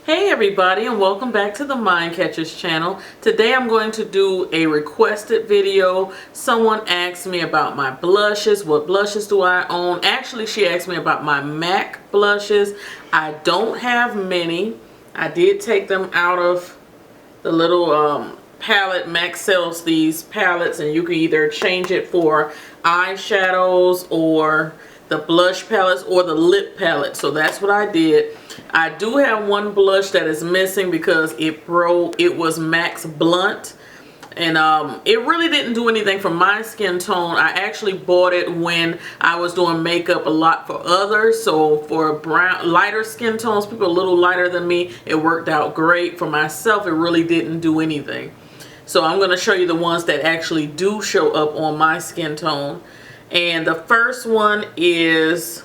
Hey everybody, and welcome back to the MindCatcher's channel. Today I'm going to do a requested video. Someone asked me about my blushes. What blushes do I own? Actually, she asked me about my MAC blushes. I don't have many. I did take them out of the little palette. MAC sells these palettes and you can either change it for eyeshadows or the blush palettes or the lip palette. So that's what I did. I do have one blush that is missing because it was MAC's Blunt, and it really didn't do anything for my skin tone. I actually bought it when I was doing makeup a lot for others. So for brown, lighter skin tones, people a little lighter than me, it worked out great. For myself, it really didn't do anything. So I'm going to show you the ones that actually do show up on my skin tone. And the first one is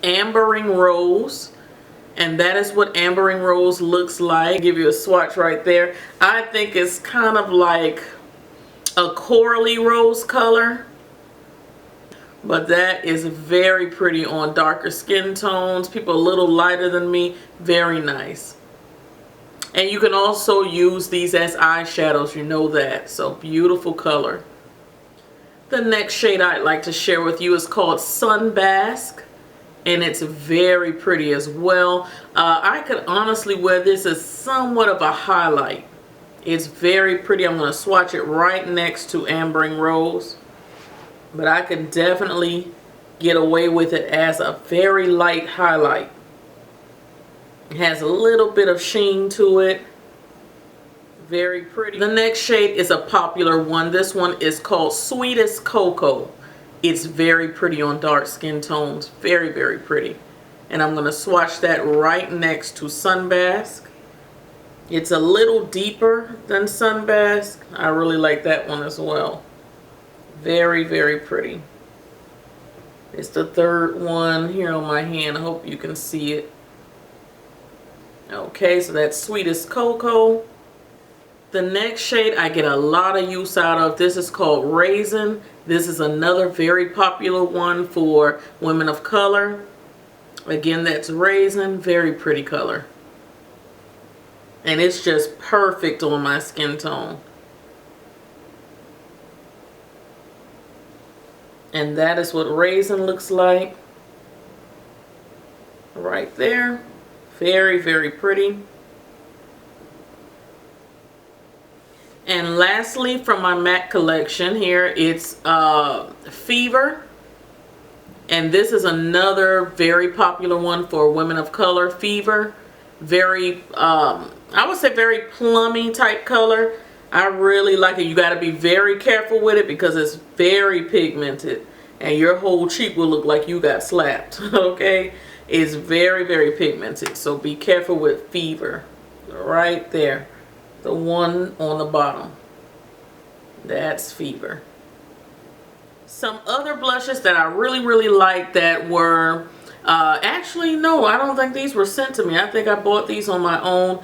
Ambering Rose. And that is what Ambering Rose looks like. I'll give you a swatch right there. I think it's kind of like a corally rose color. But that is very pretty on darker skin tones. People a little lighter than me. Very nice. And you can also use these as eyeshadows. You know that. So beautiful color. The next shade I'd like to share with you is called Sunbasque, and it's very pretty as well. I could honestly wear this as somewhat of a highlight. It's very pretty. I'm going to swatch it right next to Ambering Rose, but I can definitely get away with it as a very light highlight. It has a little bit of sheen to it. Very pretty. The next shade is a popular one. This one is called Sweetest Cocoa. It's very pretty on dark skin tones. Very, very pretty. And I'm going to swatch that right next to Sunbasque. It's a little deeper than Sunbasque. I really like that one as well. Very, very pretty. It's the third one here on my hand. I hope you can see it. Okay, so that's Sweetest Cocoa. The next shade I get a lot of use out of. This is called Raizin. This is another very popular one for women of color. Again, that's Raizin. Very pretty color. And it's just perfect on my skin tone. And that is what Raizin looks like. Right there. Very, very pretty. And lastly, from my MAC collection here, it's Fever. And this is another very popular one for women of color. Fever. Very, I would say very plummy type color. I really like it. You got to be very careful with it because it's very pigmented. And your whole cheek will look like you got slapped. Okay? It's very, very pigmented. So be careful with Fever. Right there. The one on the bottom. That's Fever. Some other blushes that I really, really like that were, actually, no, I don't think these were sent to me. I think I bought these on my own.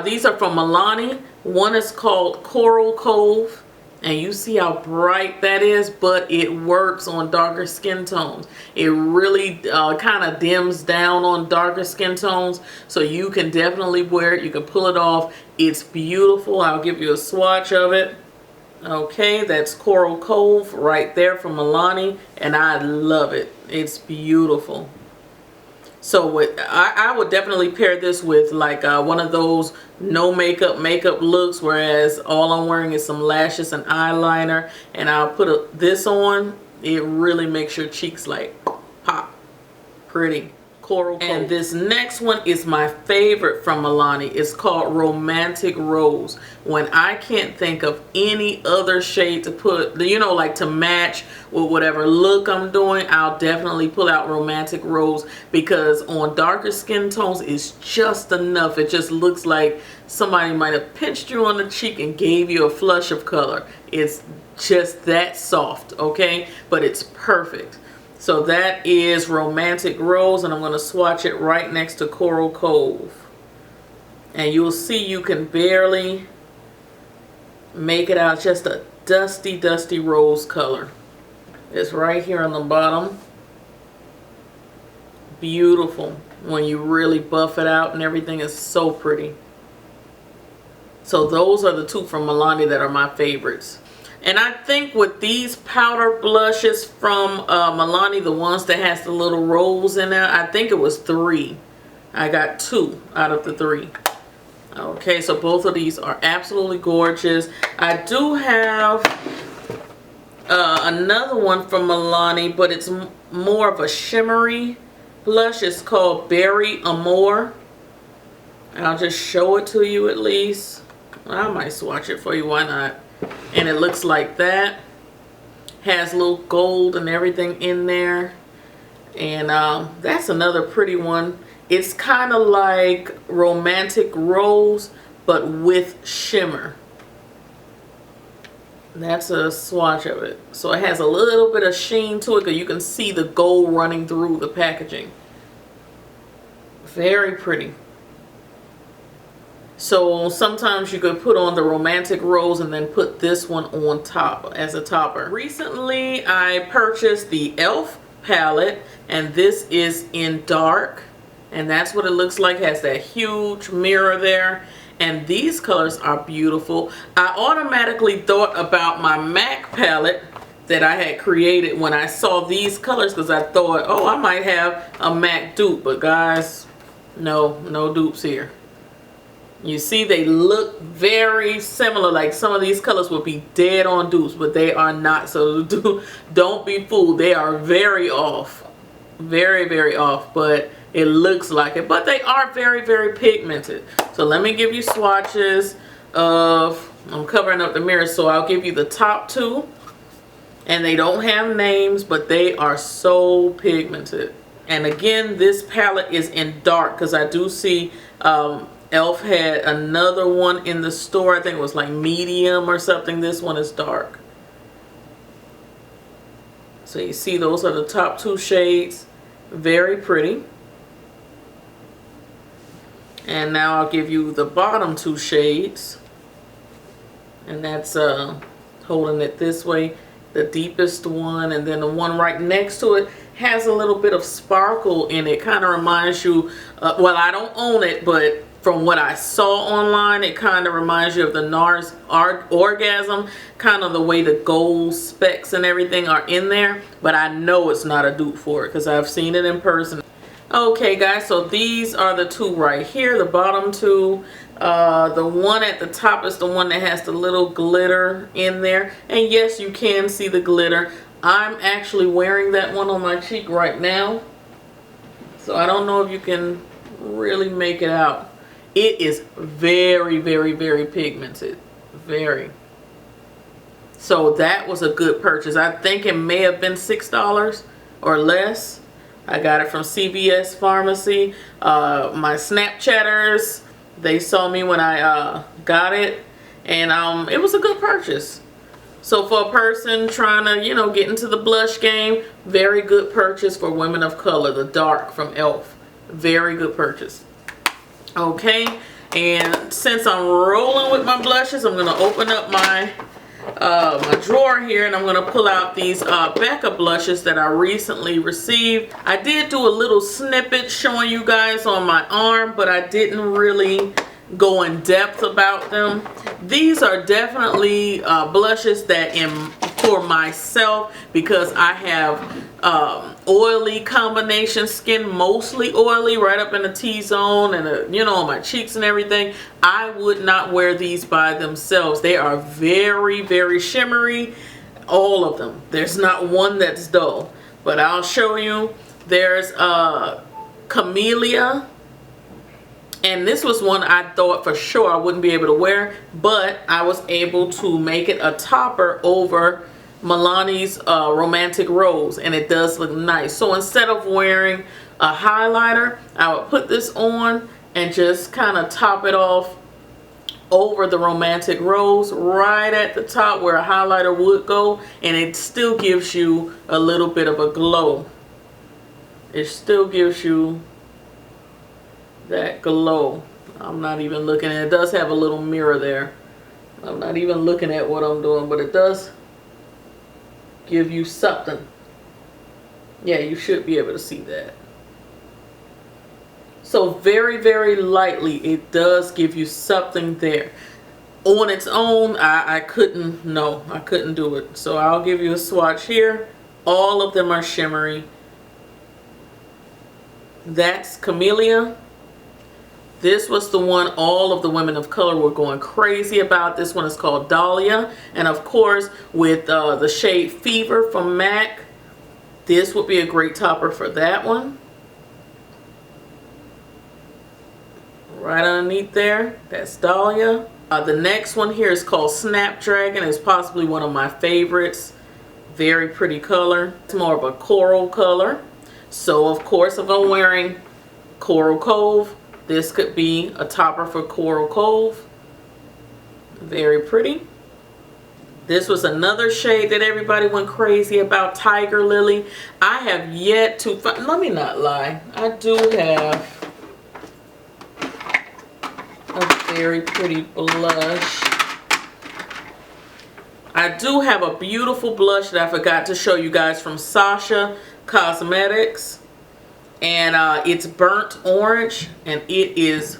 These are from Milani. One is called Coral Cove. And you see how bright that is, but it works on darker skin tones. It really kind of dims down on darker skin tones, so you can definitely wear it. You can pull it off. It's beautiful. I'll give you a swatch of it. Okay, that's Coral Cove right there from Milani, and I love it. It's beautiful. So I would definitely pair this with like one of those no makeup looks, whereas all I'm wearing is some lashes and eyeliner, and I'll put this on. It really makes your cheeks like pop. Pretty. Coral Cove. And this next one is my favorite from Milani. It's called Romantic Rose. When I can't think of any other shade to put, you know, like to match with whatever look I'm doing, I'll definitely pull out Romantic Rose, because on darker skin tones it's just enough. It just looks like somebody might have pinched you on the cheek and gave you a flush of color. It's just that soft, okay? But it's perfect. So that is Romantic Rose, and I'm going to swatch it right next to Coral Cove. And you'll see you can barely make it out. Just a dusty, dusty rose color. It's right here on the bottom. Beautiful. when you really buff it out and everything. Is so pretty. So those are the two from Milani that are my favorites. And I think with these powder blushes from Milani, the ones that has the little rolls in there, I think it was 3. I got 2 out of the 3. Okay, so both of these are absolutely gorgeous. I do have another one from Milani, but it's more of a shimmery blush. It's called Berry Amore. I'll just show it to you at least. I might swatch it for you, why not? And it looks like that. Has little gold and everything in there. And that's another pretty one. It's kind of like Romantic Rose, but with shimmer. That's a swatch of it. So it has a little bit of sheen to it, because you can see the gold running through the packaging. Very pretty. So sometimes you could put on the Romantic Rose and then put this one on top as a topper. Recently I purchased the e.l.f. palette, and this is in dark, and that's what it looks like. It has that huge mirror there, and these colors are beautiful. I automatically thought about my MAC palette that I had created when I saw these colors, because I thought, oh, I might have a MAC dupe, but guys, no dupes here. You see, they look very similar. Like some of these colors would be dead on dupes, but they are not. So don't be fooled. They are very off. Very, very off. But it looks like it. But they are very, very pigmented. So let me give you swatches of... I'm covering up the mirror, so I'll give you the top 2. And they don't have names, but they are so pigmented. And again, this palette is in dark, because I do see... e.l.f. had another one in the store. I think it was like medium or something. This one is dark. So you see, those are the top 2 shades. Very pretty. And now I'll give you the bottom 2 shades. And that's holding it this way. The deepest one, and then the one right next to it has a little bit of sparkle in it. Kind of reminds you, well, I don't own it, but from what I saw online, it kind of reminds you of the NARS Orgasm, kind of the way the gold specks and everything are in there. But I know it's not a dupe for it, because I've seen it in person. Okay guys, so these are the 2 right here, the bottom 2. The one at the top is the one that has the little glitter in there. And yes, you can see the glitter. I'm actually wearing that one on my cheek right now, so I don't know if you can really make it out. It is very, very, very pigmented. Very. So that was a good purchase. I think it may have been $6 or less. I got it from CVS Pharmacy. My Snapchatters, they saw me when I got it, and it was a good purchase. So for a person trying to, you know, get into the blush game, very good purchase for women of color. The dark from e.l.f. Very good purchase. Okay, and since I'm rolling with my blushes, I'm going to open up my my drawer here, and I'm going to pull out these BECCA blushes that I recently received. I did do a little snippet showing you guys on my arm, but I didn't really go in depth about them. These are definitely blushes that am for myself, because I have oily combination skin, mostly oily right up in the T-zone and you know, on my cheeks and everything. I would not wear these by themselves. They are very, very shimmery, all of them. There's not one that's dull, but I'll show you. There's Camellia. And this was one I thought for sure I wouldn't be able to wear, but I was able to make it a topper over Milani's Romantic Rose, and it does look nice. So instead of wearing a highlighter, I would put this on and just kind of top it off over the Romantic Rose, right at the top where a highlighter would go, and it still gives you a little bit of a glow. It still gives you that glow. I'm not even looking at it. It does have a little mirror there. I'm not even looking at what I'm doing, but it does give you something. Yeah, you should be able to see that. So very, very lightly, it does give you something there. On its own, I couldn't do it. So I'll give you a swatch here. All of them are shimmery. That's Camilia. This was the one all of the women of color were going crazy about. This one is called Dahlia. And of course, with the shade Fever from MAC, this would be a great topper for that one. Right underneath there, that's Dahlia. The next one here is called Snapdragon. It's possibly one of my favorites. Very pretty color. It's more of a coral color. So of course, if I'm wearing Coral Cove, this could be a topper for Coral Cove. Very pretty. This was another shade that everybody went crazy about, Tigerlily. I have yet to find, let me not lie, I do have a very pretty blush. I do have a beautiful blush that I forgot to show you guys from Sacha Cosmetics. And it's burnt orange, and it is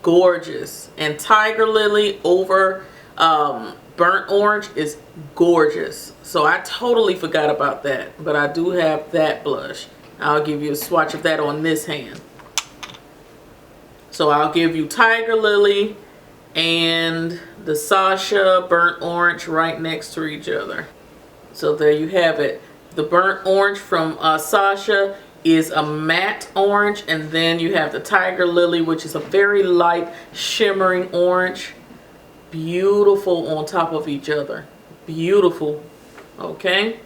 gorgeous. And Tigerlily over burnt orange is gorgeous. So I totally forgot about that, but I do have that blush. I'll give you a swatch of that on this hand. So I'll give you Tigerlily and the Sacha burnt orange right next to each other. So there you have it. The burnt orange from Sacha is a matte orange, and then you have the Tigerlily, which is a very light shimmering orange. Beautiful on top of each other. Beautiful. Okay.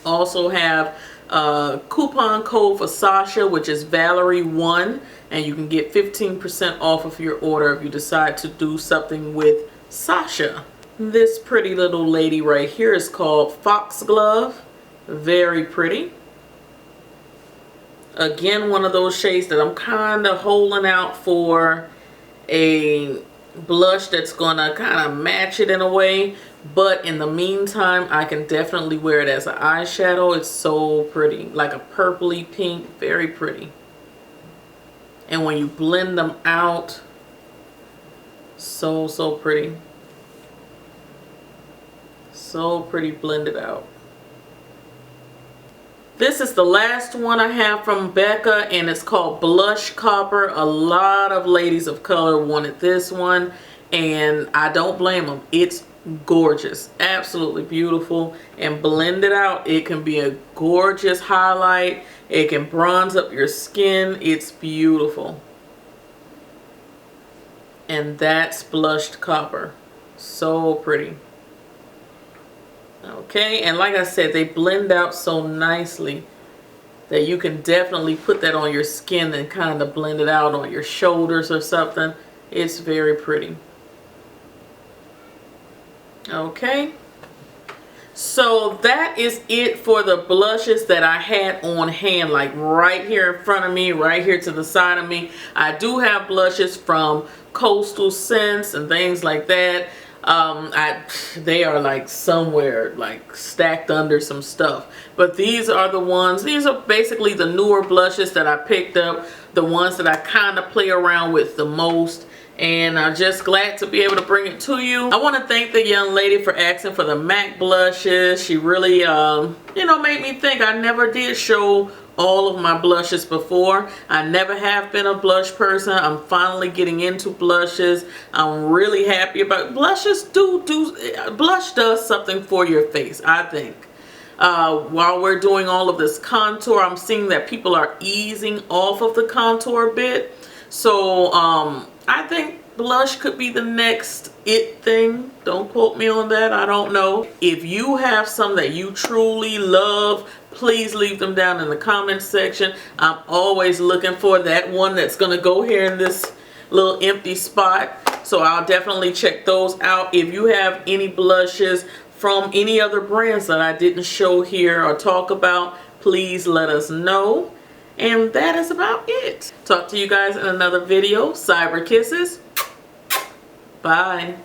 Also have coupon code for Sacha, which is Valerie1, and you can get 15% off of your order if you decide to do something with Sacha. This pretty little lady right here is called Foxglove. Very pretty. Again, one of those shades that I'm kind of holding out for a blush that's gonna kind of match it in a way, but in the meantime I can definitely wear it as an eyeshadow. It's so pretty, like a purpley pink, very pretty. And when you blend them out, so pretty. So pretty blended out. This is the last one I have from BECCA, and it's called Blush Copper. A lot of ladies of color wanted this one, and I don't blame them. It's gorgeous, absolutely beautiful, and blended out, it can be a gorgeous highlight. It can bronze up your skin. It's beautiful. And that's Blushed Copper. So pretty. Okay, and like I said, they blend out so nicely that you can definitely put that on your skin and kind of blend it out on your shoulders or something. It's very pretty. Okay, so that is it for the blushes that I had on hand, like right here in front of me, right here to the side of me. I do have blushes from Coastal Scents and things like that. They are like somewhere like stacked under some stuff, but these are the ones, these are basically the newer blushes that I picked up, the ones that I kind of play around with the most, and I'm just glad to be able to bring it to you. I want to thank the young lady for asking for the MAC blushes. She really you know, made me think. I never did show all of my blushes before. I never have been a blush person. I'm finally getting into blushes. I'm really happy about blushes. Blush does something for your face, I think. While we're doing all of this contour, I'm seeing that people are easing off of the contour a bit. So I think blush could be the next it thing. Don't quote me on that. I don't know. If you have some that you truly love, please leave them down in the comment section. I'm always looking for that one that's going to go here in this little empty spot. So I'll definitely check those out. If you have any blushes from any other brands that I didn't show here or talk about, please let us know. And that is about it. Talk to you guys in another video. Cyber kisses. Bye.